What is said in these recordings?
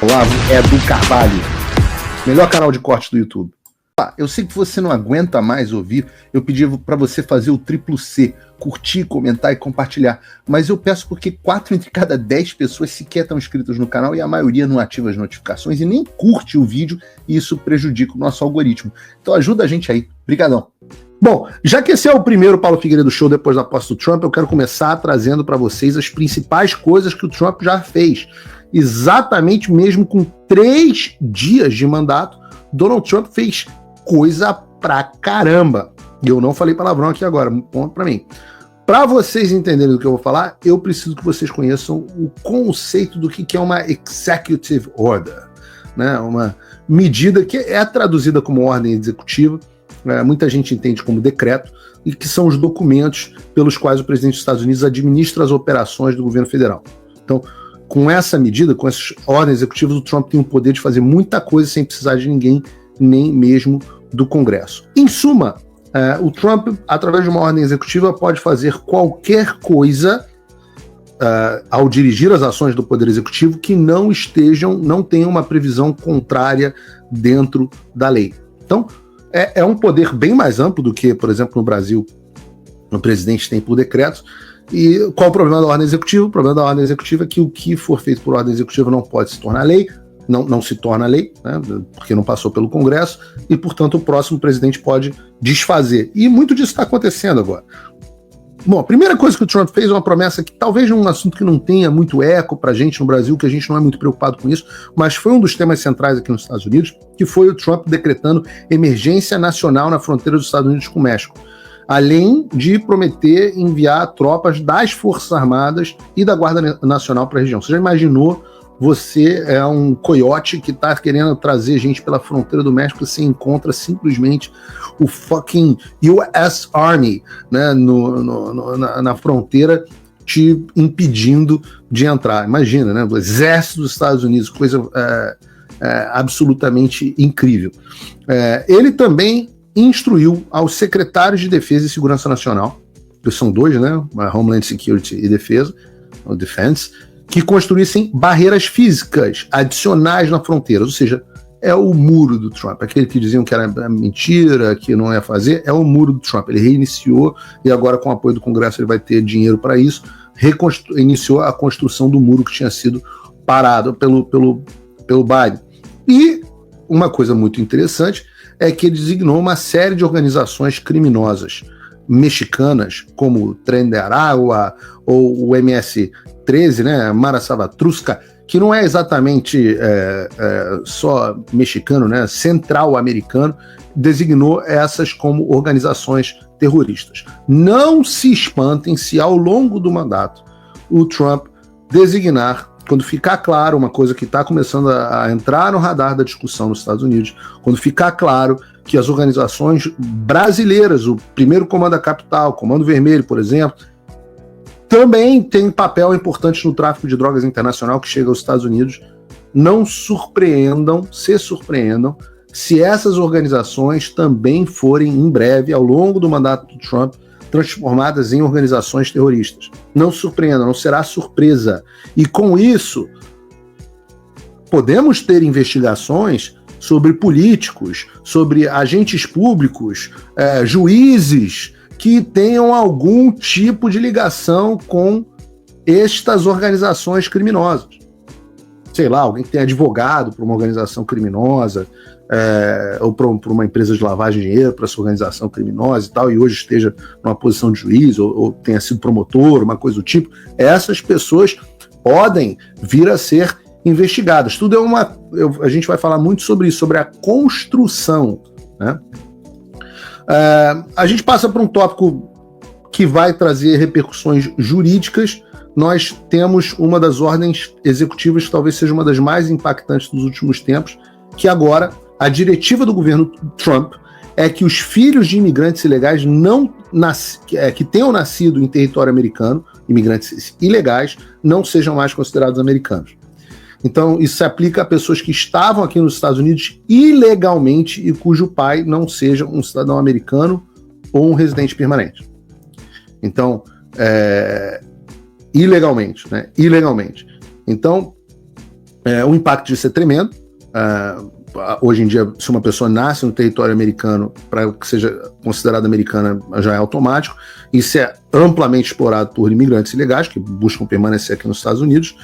Olavo é do Carvalho, melhor canal de corte do YouTube. Eu sei que você não aguenta mais ouvir, eu pedi para você fazer o triplo C, curtir, comentar e compartilhar, mas eu peço porque 4 entre cada 10 pessoas sequer estão inscritas no canal e a maioria não ativa as notificações e nem curte o vídeo e isso prejudica o nosso algoritmo. Então ajuda a gente aí, brigadão. Bom, já que esse é o primeiro Paulo Figueiredo Show depois da posse do Trump, eu quero começar trazendo para vocês as principais coisas que o Trump já fez. Exatamente mesmo com 3 dias de mandato, Donald Trump fez coisa pra caramba. E eu não falei palavrão aqui agora, ponto pra mim. Pra vocês entenderem do que eu vou falar, eu preciso que vocês conheçam o conceito do que é uma Executive Order, né? Uma medida que é traduzida como ordem executiva, muita gente entende como decreto, e que são os documentos pelos quais o presidente dos Estados Unidos administra as operações do governo federal. Então, com essa medida, com essas ordens executivas, o Trump tem o poder de fazer muita coisa sem precisar de ninguém, nem mesmo do Congresso. Em suma, o Trump, através de uma ordem executiva, pode fazer qualquer coisa ao dirigir as ações do Poder Executivo que não tenham uma previsão contrária dentro da lei. Então, é um poder bem mais amplo do que, por exemplo, no Brasil, o presidente tem por decreto. E qual o problema da ordem executiva? O problema da ordem executiva é que o que for feito por ordem executiva não pode se tornar lei, não se torna lei, né, porque não passou pelo Congresso, e, portanto, o próximo presidente pode desfazer. E muito disso está acontecendo agora. Bom, a primeira coisa que o Trump fez é uma promessa que talvez num assunto que não tenha muito eco para a gente no Brasil, que a gente não é muito preocupado com isso, mas foi um dos temas centrais aqui nos Estados Unidos, que foi o Trump decretando emergência nacional na fronteira dos Estados Unidos com o México, além de prometer enviar tropas das Forças Armadas e da Guarda Nacional para a região. Você já imaginou? Você é um coiote que tá querendo trazer gente pela fronteira do México, você encontra simplesmente o fucking US Army, né, na fronteira te impedindo de entrar. Imagina, né? O exército dos Estados Unidos, coisa absolutamente incrível. Ele também instruiu aos secretários de Defesa e Segurança Nacional, que são 2, né? Homeland Security e Defesa, o Defense, que construíssem barreiras físicas adicionais na fronteira, ou seja, é o muro do Trump, aquele que diziam que era mentira, que não ia fazer, é o muro do Trump. Ele reiniciou, e agora com o apoio do Congresso ele vai ter dinheiro para isso, iniciou a construção do muro que tinha sido parado pelo Biden. E uma coisa muito interessante é que ele designou uma série de organizações criminosas mexicanas, como o Tren de Aragua ou o MS-13, né, Mara Salvatrucha, que não é exatamente só mexicano, né, central-americano, designou essas como organizações terroristas. Não se espantem se ao longo do mandato o Trump designar, quando ficar claro, uma coisa que está começando a entrar no radar da discussão nos Estados Unidos, quando ficar claro que as organizações brasileiras, o Primeiro Comando da Capital, Comando Vermelho, por exemplo, também tem papel importante no tráfico de drogas internacional que chega aos Estados Unidos. Não se surpreendam se essas organizações também forem, em breve, ao longo do mandato do Trump, transformadas em organizações terroristas. Não se surpreendam, não será surpresa. E com isso, podemos ter investigações sobre políticos, sobre agentes públicos, juízes que tenham algum tipo de ligação com estas organizações criminosas. Sei lá, alguém que tem advogado para uma organização criminosa, ou para uma empresa de lavagem de dinheiro, para essa organização criminosa e tal, e hoje esteja numa posição de juiz, ou tenha sido promotor, uma coisa do tipo, essas pessoas podem vir a ser investigadas. Tudo a gente vai falar muito sobre isso, sobre a construção, né? A gente passa por um tópico que vai trazer repercussões jurídicas. Nós temos uma das ordens executivas que talvez seja uma das mais impactantes dos últimos tempos, que agora a diretiva do governo Trump é que os filhos de imigrantes ilegais que tenham nascido em território americano, imigrantes ilegais, não sejam mais considerados americanos. Então, isso se aplica a pessoas que estavam aqui nos Estados Unidos ilegalmente e cujo pai não seja um cidadão americano ou um residente permanente. Então, ilegalmente, né? Ilegalmente. Então, O impacto disso é tremendo. Hoje em dia, se uma pessoa nasce no território americano, para que seja considerada americana, já é automático. Isso é amplamente explorado por imigrantes ilegais que buscam permanecer aqui nos Estados Unidos.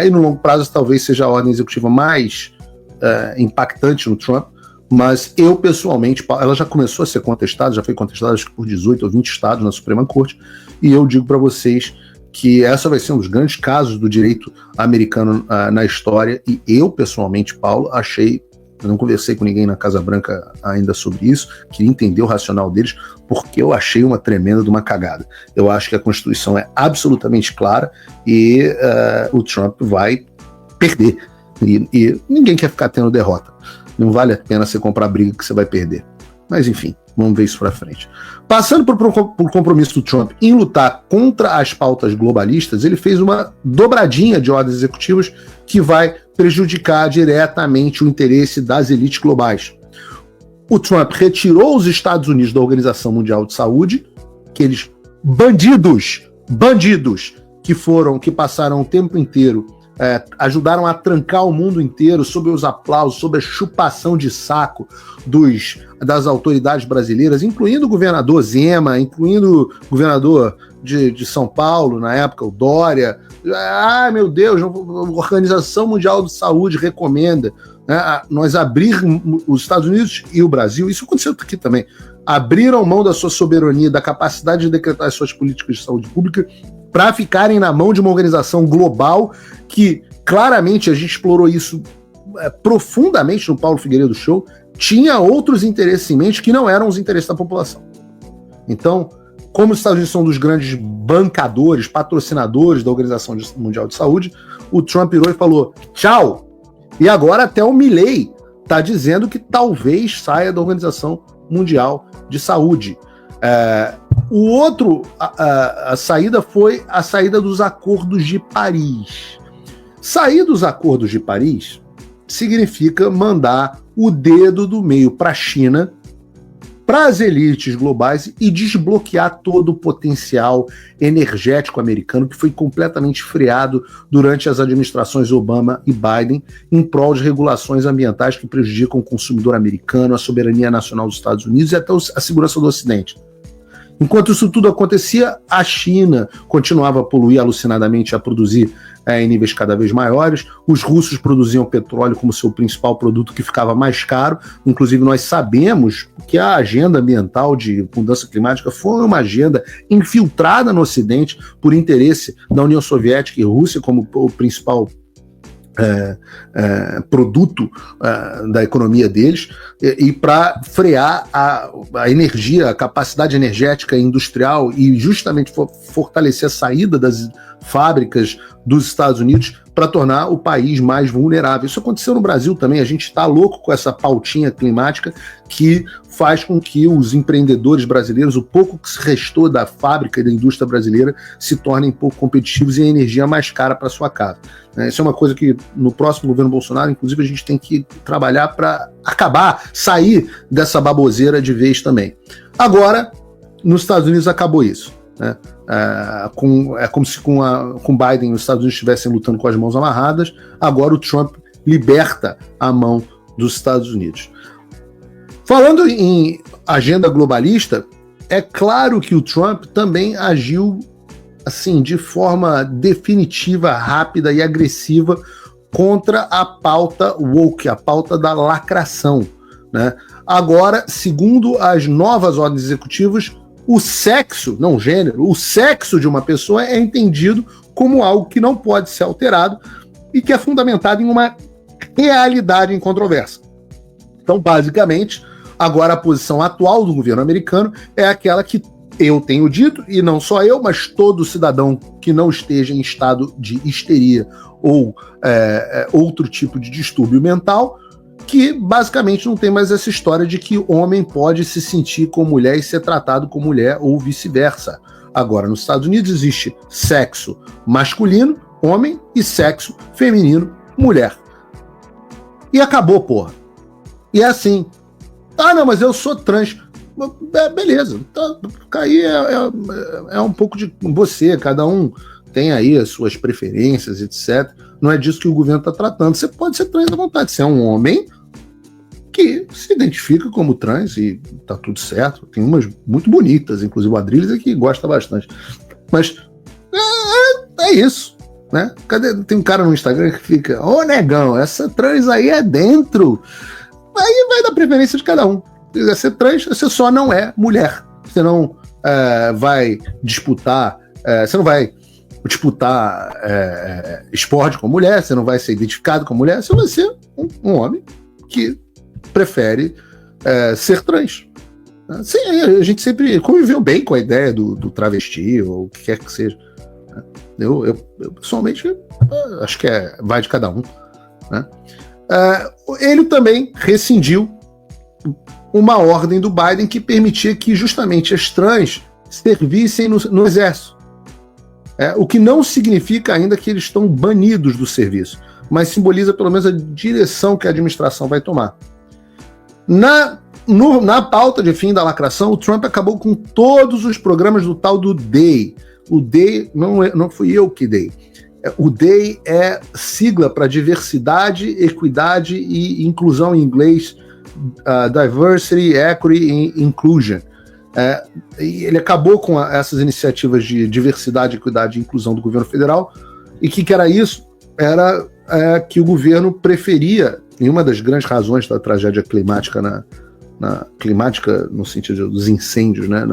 E no longo prazo, talvez seja a ordem executiva mais impactante no Trump. Mas eu, pessoalmente, ela já começou a ser contestada, já foi contestada acho que por 18 ou 20 estados na Suprema Corte. E eu digo para vocês que essa vai ser um dos grandes casos do direito americano na história. E eu, pessoalmente, Paulo, eu não conversei com ninguém na Casa Branca ainda sobre isso, queria entender o racional deles, porque eu achei uma tremenda de uma cagada. Eu acho que a Constituição é absolutamente clara e o Trump vai perder. E ninguém quer ficar tendo derrota. Não vale a pena você comprar briga que você vai perder. Mas enfim, vamos ver isso pra frente. Passando por compromisso do Trump em lutar contra as pautas globalistas, ele fez uma dobradinha de ordens executivas que vai prejudicar diretamente o interesse das elites globais. O Trump retirou os Estados Unidos da Organização Mundial de Saúde, aqueles bandidos que passaram o tempo inteiro, ajudaram a trancar o mundo inteiro sob os aplausos, sob a chupação de saco das autoridades brasileiras, incluindo o governador Zema, incluindo o governador de São Paulo, na época, o Dória. Meu Deus, a Organização Mundial de Saúde recomenda nós abrirmos os Estados Unidos e o Brasil, isso aconteceu aqui também, abriram mão da sua soberania, da capacidade de decretar as suas políticas de saúde pública para ficarem na mão de uma organização global que, claramente, a gente explorou isso profundamente no Paulo Figueiredo Show, tinha outros interesses em mente que não eram os interesses da população. Então, como os Estados Unidos são um dos grandes bancadores, patrocinadores da Organização Mundial de Saúde, o Trump virou e falou, tchau! E agora até o Milley está dizendo que talvez saia da Organização Mundial de Saúde. A saída foi a saída dos Acordos de Paris. Sair dos Acordos de Paris significa mandar o dedo do meio para a China, para as elites globais e desbloquear todo o potencial energético americano que foi completamente freado durante as administrações Obama e Biden em prol de regulações ambientais que prejudicam o consumidor americano, a soberania nacional dos Estados Unidos e até a segurança do Ocidente. Enquanto isso tudo acontecia, a China continuava a poluir alucinadamente, a produzir em níveis cada vez maiores. Os russos produziam petróleo como seu principal produto, que ficava mais caro. Inclusive, nós sabemos que a agenda ambiental de mudança climática foi uma agenda infiltrada no Ocidente por interesse da União Soviética e Rússia como o principal produto da economia deles, e para frear a energia, a capacidade energética e industrial e justamente fortalecer a saída das fábricas dos Estados Unidos para tornar o país mais vulnerável. Isso aconteceu no Brasil também. A gente está louco com essa pautinha climática que faz com que os empreendedores brasileiros, o pouco que se restou da fábrica e da indústria brasileira, se tornem pouco competitivos e a energia mais cara para sua casa. Isso é uma coisa que no próximo governo Bolsonaro, inclusive, a gente tem que trabalhar para sair dessa baboseira de vez também. Agora, nos Estados Unidos acabou isso. É como se com Biden os Estados Unidos estivessem lutando com as mãos amarradas. Agora o Trump liberta a mão dos Estados Unidos. Falando em agenda globalista, é claro que o Trump também agiu assim, de forma definitiva, rápida e agressiva contra a pauta woke, a pauta da lacração, né? Agora, segundo as novas ordens executivas, o sexo, não o gênero, o sexo de uma pessoa é entendido como algo que não pode ser alterado e que é fundamentado em uma realidade incontroversa. Então, basicamente, agora a posição atual do governo americano é aquela que eu tenho dito, e não só eu, mas todo cidadão que não esteja em estado de histeria ou outro tipo de distúrbio mental, que basicamente não tem mais essa história de que homem pode se sentir como mulher e ser tratado como mulher ou vice-versa. Agora, nos Estados Unidos existe sexo masculino, homem, e sexo feminino, mulher. E acabou, porra. E é assim. Não, mas eu sou trans. Beleza. Aí é um pouco de você, cada um tem aí as suas preferências, etc. Não é disso que o governo está tratando. Você pode ser trans à vontade. Você é um homem que se identifica como trans e tá tudo certo. Tem umas muito bonitas, inclusive o Adrilles aqui gosta bastante. Mas é isso, né? Tem um cara no Instagram que fica, ô negão, essa trans aí é dentro. Aí vai da preferência de cada um. Se quiser ser trans, você só não é mulher. Você não vai disputar, você não vai disputar esporte com mulher, você não vai ser identificado com mulher, você vai ser um homem que prefere ser trans. Sim, a gente sempre conviveu bem com a ideia do travesti, ou o que quer que seja. Eu pessoalmente, acho que vai de cada um. Né? Ele também rescindiu uma ordem do Biden que permitia que justamente as trans servissem no exército. O que não significa ainda que eles estão banidos do serviço, mas simboliza pelo menos a direção que a administração vai tomar. Na pauta de fim da lacração, o Trump acabou com todos os programas do tal do DAY. O DAY não fui eu que dei. O DAY é sigla para diversidade, equidade e inclusão em inglês, Diversity, Equity and Inclusion. E ele acabou com essas iniciativas de diversidade, equidade e inclusão do governo federal. E o que era isso? Era que o governo preferia, e uma das grandes razões da tragédia climática, climática no sentido dos incêndios, né,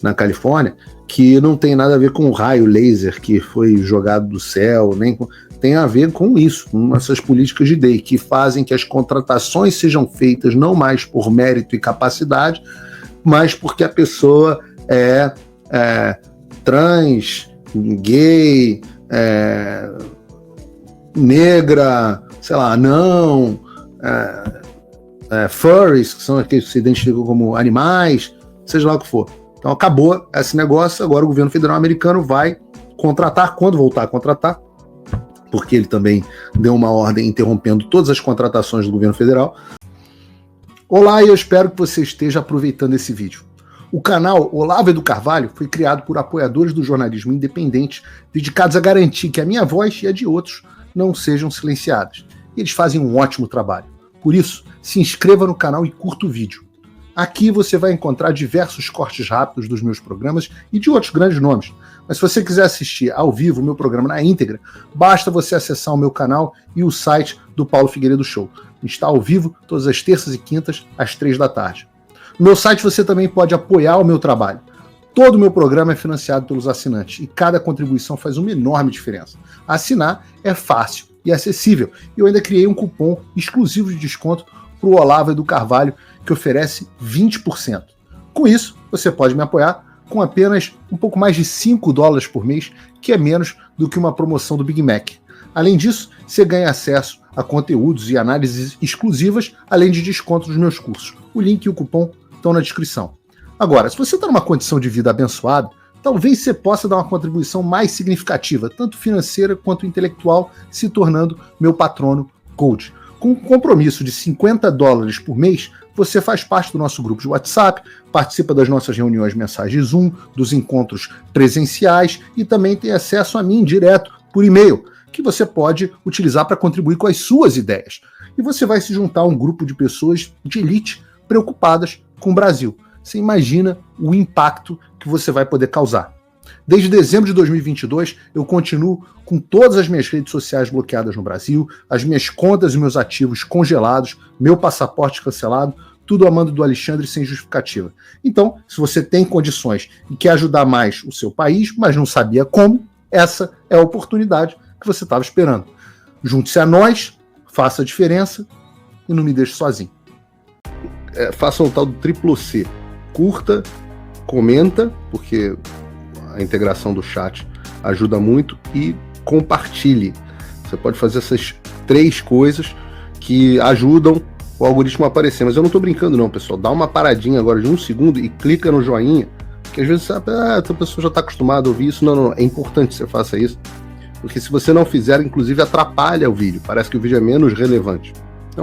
na Califórnia, que não tem nada a ver com o raio laser que foi jogado do céu, tem a ver com isso, com essas políticas de DAY, que fazem que as contratações sejam feitas não mais por mérito e capacidade, mas porque a pessoa é trans, gay, negra, sei lá, não, furries, que são aqueles que se identificam como animais, seja lá o que for. Então acabou esse negócio, agora o governo federal americano vai contratar, quando voltar a contratar, porque ele também deu uma ordem interrompendo todas as contratações do governo federal. Olá, e eu espero que você esteja aproveitando esse vídeo. O canal Olavo do Carvalho foi criado por apoiadores do jornalismo independente, dedicados a garantir que a minha voz e a de outros não sejam silenciadas. Eles fazem um ótimo trabalho. Por isso, se inscreva no canal e curta o vídeo. Aqui você vai encontrar diversos cortes rápidos dos meus programas e de outros grandes nomes. Mas se você quiser assistir ao vivo o meu programa na íntegra, basta você acessar o meu canal e o site do Paulo Figueiredo Show. Está ao vivo todas as terças e quintas, às 3 da tarde. No meu site você também pode apoiar o meu trabalho. Todo o meu programa é financiado pelos assinantes e cada contribuição faz uma enorme diferença. Assinar é fácil e acessível. E eu ainda criei um cupom exclusivo de desconto para o Olavo do Carvalho, que oferece 20%. Com isso, você pode me apoiar com apenas um pouco mais de $5 por mês, que é menos do que uma promoção do Big Mac. Além disso, você ganha acesso a conteúdos e análises exclusivas, além de desconto nos meus cursos. O link e o cupom estão na descrição. Agora, se você está numa condição de vida abençoada, talvez você possa dar uma contribuição mais significativa, tanto financeira quanto intelectual, se tornando meu patrono Gold. Com um compromisso de $50 por mês, você faz parte do nosso grupo de WhatsApp, participa das nossas reuniões mensais de Zoom, dos encontros presenciais e também tem acesso a mim direto por e-mail, que você pode utilizar para contribuir com as suas ideias. E você vai se juntar a um grupo de pessoas de elite preocupadas com o Brasil. Você imagina o impacto que você vai poder causar. Desde dezembro de 2022, eu continuo com todas as minhas redes sociais bloqueadas no Brasil, as minhas contas e meus ativos congelados, meu passaporte cancelado, tudo a mando do Alexandre sem justificativa. Então, se você tem condições e quer ajudar mais o seu país, mas não sabia como, essa é a oportunidade que você estava esperando. Junte-se a nós, faça a diferença e não me deixe sozinho. Faça o tal do triplo C. Curta, comenta, porque a integração do chat ajuda muito, e compartilhe. Você pode fazer essas 3 coisas que ajudam o algoritmo a aparecer. Mas eu não estou brincando não, pessoal. Dá uma paradinha agora de 1 segundo e clica no joinha, que às vezes a pessoa já está acostumada a ouvir isso. Não, é importante que você faça isso, porque se você não fizer, inclusive atrapalha o vídeo. Parece que o vídeo é menos relevante.